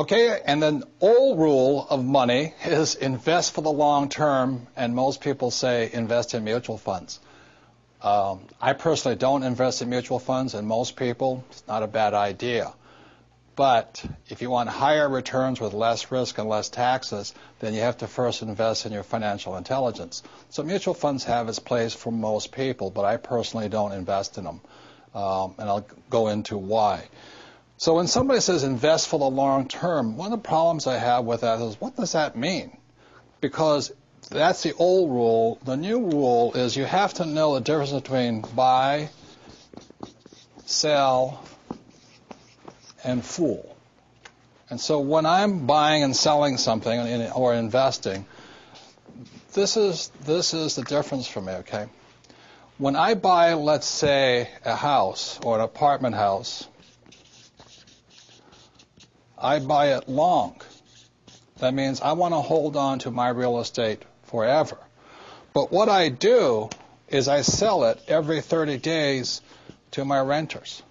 Okay, and then old rule of money is invest for the long term, and most people say invest in mutual funds. I personally don't invest in mutual funds, and most people, it's not a bad idea. But if you want higher returns with less risk and less taxes, then you have to first invest in your financial intelligence. So mutual funds have its place for most people, but I personally don't invest in them. And I'll go into why. So when somebody says invest for the long term, one of the problems I have with that is, what does that mean? Because that's the old rule. The new rule is you have to know the difference between buy, sell, and fool. And so when I'm buying and selling something or investing, this is the difference for me, okay? When I buy, let's say, a house or an apartment house, I buy it long. That means I want to hold on to my real estate forever. But what I do is I sell it every 30 days to my renters.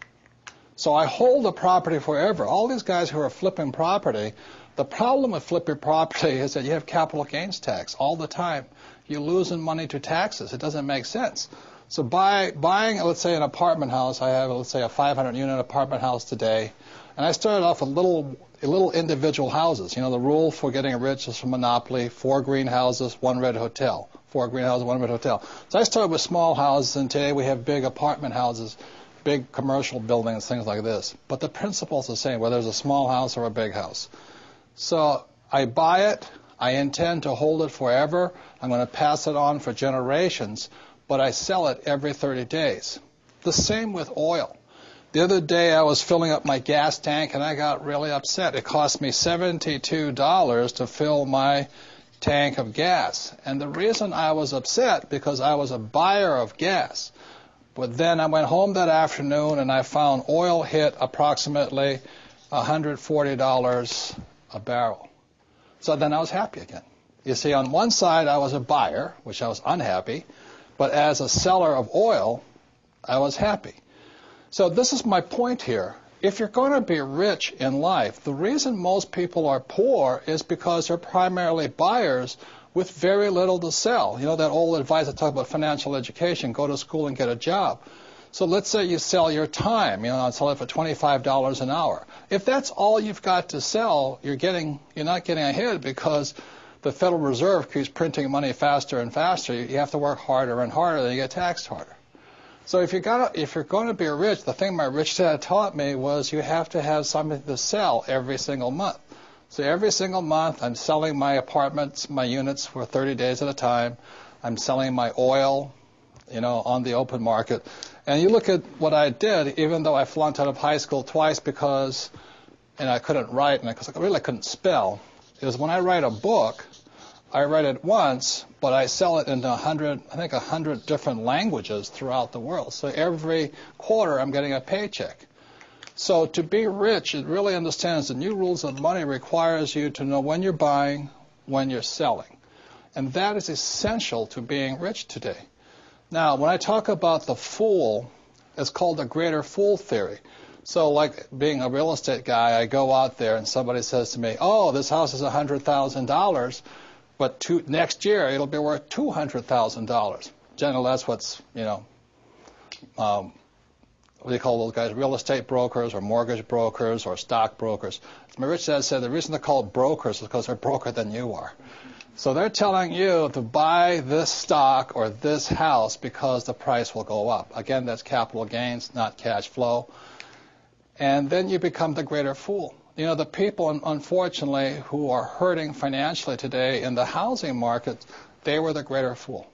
So I hold the property forever. All these guys who are flipping property, the problem with flipping property is that you have capital gains tax all the time. You're losing money to taxes. It doesn't make sense. So buying, let's say, an apartment house, I have, let's say, a 500-unit apartment house today, and I started off with little individual houses. You know, the rule for getting rich is from Monopoly: 4 greenhouses, 1 red hotel. 4 greenhouses, 1 red hotel. So I started with small houses, and today we have big apartment houses, big commercial buildings, things like this. But the principle is the same, whether it's a small house or a big house. So I buy it. I intend to hold it forever. I'm going to pass it on for generations, but I sell it every 30 days. The same with oil. The other day I was filling up my gas tank, and I got really upset. It cost me $72 to fill my tank of gas. And the reason I was upset, because I was a buyer of gas. But then I went home that afternoon, and I found oil hit approximately $140 a barrel. So then I was happy again. You see, on one side I was a buyer, which I was unhappy, but as a seller of oil, I was happy. So this is my point here. If you're going to be rich in life, the reason most people are poor is because they're primarily buyers with very little to sell. You know that old advice I talk about financial education: go to school and get a job. So let's say you sell your time, sell it for $25 an hour. If that's all you've got to sell, you're not getting ahead, because the Federal Reserve keeps printing money faster and faster. You have to work harder and harder, then you get taxed harder. So if you're going to be rich, the thing my rich dad taught me was you have to have something to sell every single month. So every single month I'm selling my apartments, my units, for 30 days at a time. I'm selling my oil, on the open market. And you look at what I did, even though I flunked out of high school twice because I couldn't write, and I really couldn't spell, is when I write a book, I write it once, but I sell it into 100 different languages throughout the world. So every quarter I'm getting a paycheck. So to be rich, it really understands the new rules of money requires you to know when you're buying, when you're selling. And that is essential to being rich today. Now, when I talk about the fool, it's called the greater fool theory. So like being a real estate guy, I go out there and somebody says to me, oh, this house is $100,000, but next year it'll be worth $200,000. Generally, that's what's, what do you call those guys? Real estate brokers or mortgage brokers or stock brokers. As my rich dad said, the reason they're called brokers is because they're broker than you are. So they're telling you to buy this stock or this house because the price will go up. Again, that's capital gains, not cash flow. And then you become the greater fool. The people, unfortunately, who are hurting financially today in the housing market, they were the greater fool.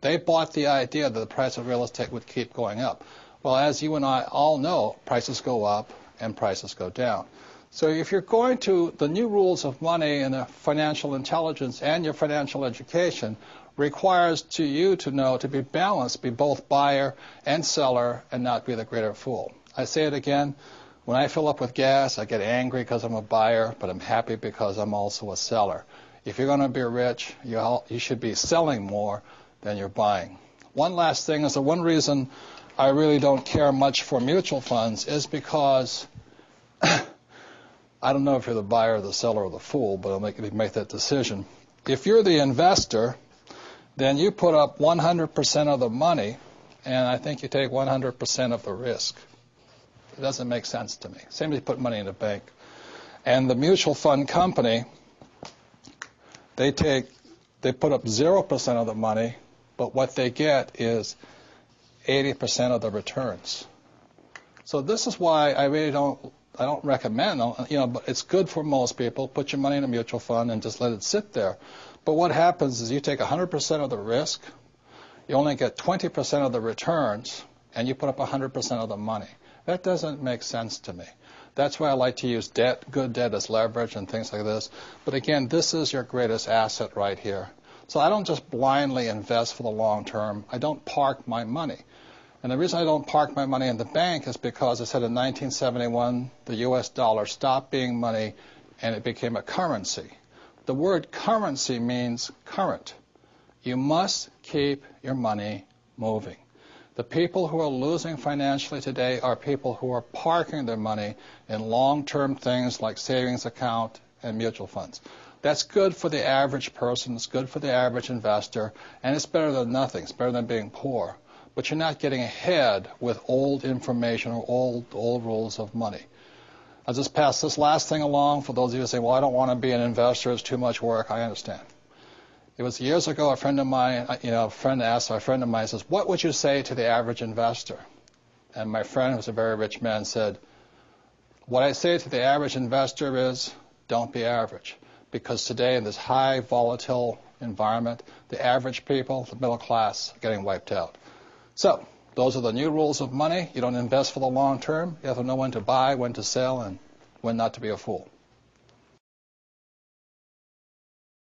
They bought the idea that the price of real estate would keep going up. Well, as you and I all know, prices go up and prices go down. So if you're going to, the new rules of money and the financial intelligence and your financial education requires you to know to be balanced, be both buyer and seller, and not be the greater fool. I say it again. When I fill up with gas, I get angry because I'm a buyer, but I'm happy because I'm also a seller. If you're going to be rich, you should be selling more than you're buying. One last thing is the one reason I really don't care much for mutual funds is because I don't know if you're the buyer, the seller, or the fool, but I'll make that decision. If you're the investor, then you put up 100% of the money, and I think you take 100% of the risk. It doesn't make sense to me. Same as you put money in a bank. And the mutual fund company, they put up 0% of the money, but what they get is 80% of the returns. So this is why I really don't recommend, but it's good for most people. Put your money in a mutual fund and just let it sit there. But what happens is you take 100% of the risk, you only get 20% of the returns, and you put up 100% of the money. That doesn't make sense to me. That's why I like to use debt, good debt as leverage and things like this. But again, this is your greatest asset right here. So I don't just blindly invest for the long term. I don't park my money. And the reason I don't park my money in the bank is because I said in 1971, the U.S. dollar stopped being money and it became a currency. The word currency means current. You must keep your money moving. The people who are losing financially today are people who are parking their money in long-term things like savings account and mutual funds. That's good for the average person. It's good for the average investor. And it's better than nothing. It's better than being poor. But you're not getting ahead with old information or old rules of money. I'll just pass this last thing along for those of you who say, well, I don't want to be an investor. It's too much work. I understand. It was years ago, a friend of mine, a friend asked a friend of mine, says, what would you say to the average investor? And my friend, who's a very rich man, said, what I say to the average investor is, don't be average. Because today, in this high volatile environment, the average people, the middle class, are getting wiped out. So, those are the new rules of money. You don't invest for the long term. You have to know when to buy, when to sell, and when not to be a fool.